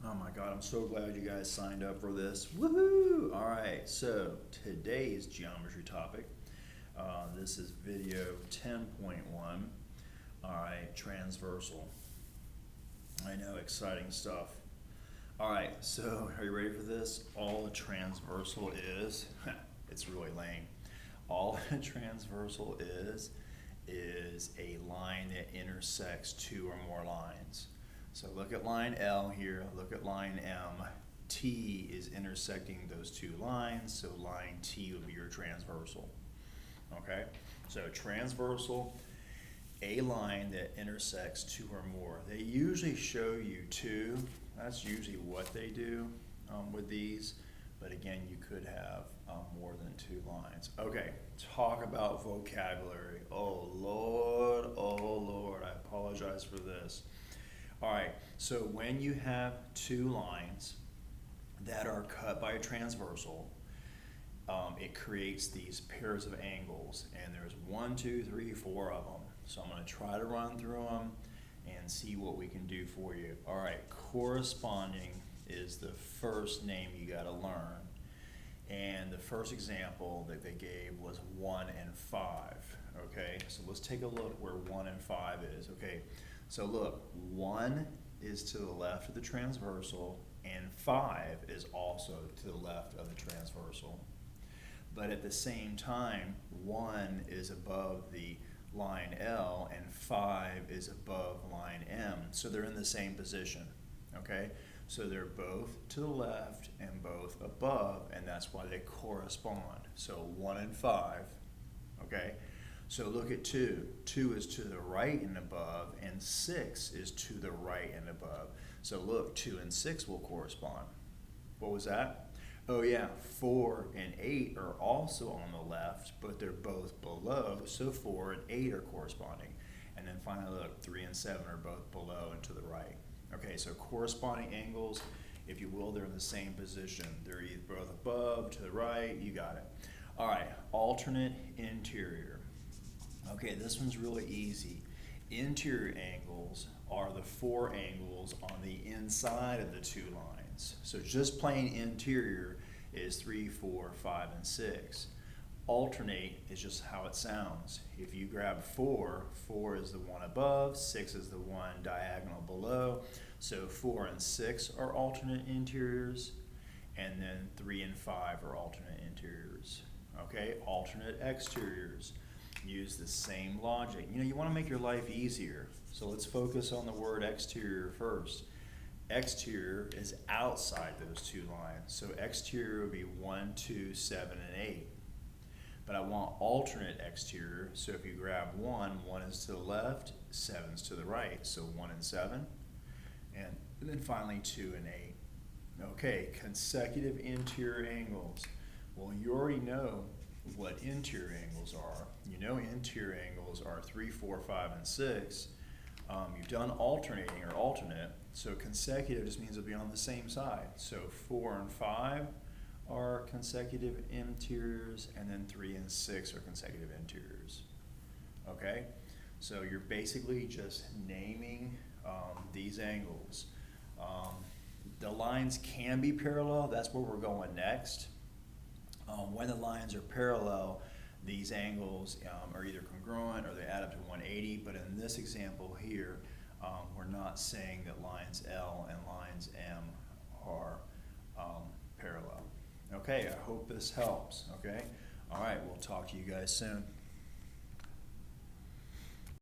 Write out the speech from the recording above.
Oh my God, I'm so glad you guys signed up for this. Woohoo! All right, so today's geometry topic, this is video 10.1. All right, transversal. I know, exciting stuff. All right, so are you ready for this? All a transversal is, it's really lame. All a transversal is a line that intersects two or more lines. So look at line L here, look at line M. T is intersecting those two lines, so line T would be your transversal. Okay, so transversal, a line that intersects two or more. They usually show you two. That's usually what they do with these, but again, you could have more than two lines. Okay, talk about vocabulary. Oh Lord, I apologize for this. All right, so when you have two lines that are cut by a transversal, it creates these pairs of angles, and there's 1, 2, 3, 4 of them. So I'm going to try to run through them and see what we can do for you. All right, corresponding is the first name you got to learn. And the first example that they gave was 1 and 5. Okay, so let's take a look where 1 and 5 is. Okay, so look, 1 is to the left of the transversal, and 5 is also to the left of the transversal. But at the same time, 1 is above the line L, and 5 is above line M. So they're in the same position, okay? So they're both to the left and both above, and that's why they correspond. So 1 and 5, okay? So look at 2. 2 is to the right and above, and 6 is to the right and above. So look, 2 and 6 will correspond. What was that? Oh yeah, 4 and 8 are also on the left, but they're both below, so 4 and 8 are corresponding. And then finally look, 3 and 7 are both below and to the right. Okay, so corresponding angles, if you will, they're in the same position. They're either both above, to the right, you got it. All right, alternate interior. Okay, this one's really easy. Interior angles are the 4 angles on the inside of the two lines. So just plain interior is 3, 4, 5, and 6. Alternate is just how it sounds. If you grab 4, 4 is the one above, 6 is the one diagonal below. So 4 and 6 are alternate interiors, and then 3 and 5 are alternate interiors. Okay, alternate exteriors. Use the same logic. You know, you want to make your life easier. So let's focus on the word exterior first. Exterior is outside those two lines. So exterior would be 1, 2, 7, and 8. But I want alternate exterior. So if you grab 1, 1 is to the left, 7 is to the right. So 1 and 7. And then finally 2 and 8. Okay, consecutive interior angles. Well, you already know what interior angles are. You know interior angles are 3, 4, 5, and 6. You've done alternating or alternate, so consecutive just means it'll be on the same side. So 4 and 5 are consecutive interiors, and then 3 and 6 are consecutive interiors. Okay, so you're basically just naming these angles. The lines can be parallel. That's where we're going next. When the lines are parallel, these angles are either congruent or they add up to 180, but in this example here, we're not saying that lines L and lines M are parallel. Okay, I hope this helps, okay? All right, we'll talk to you guys soon.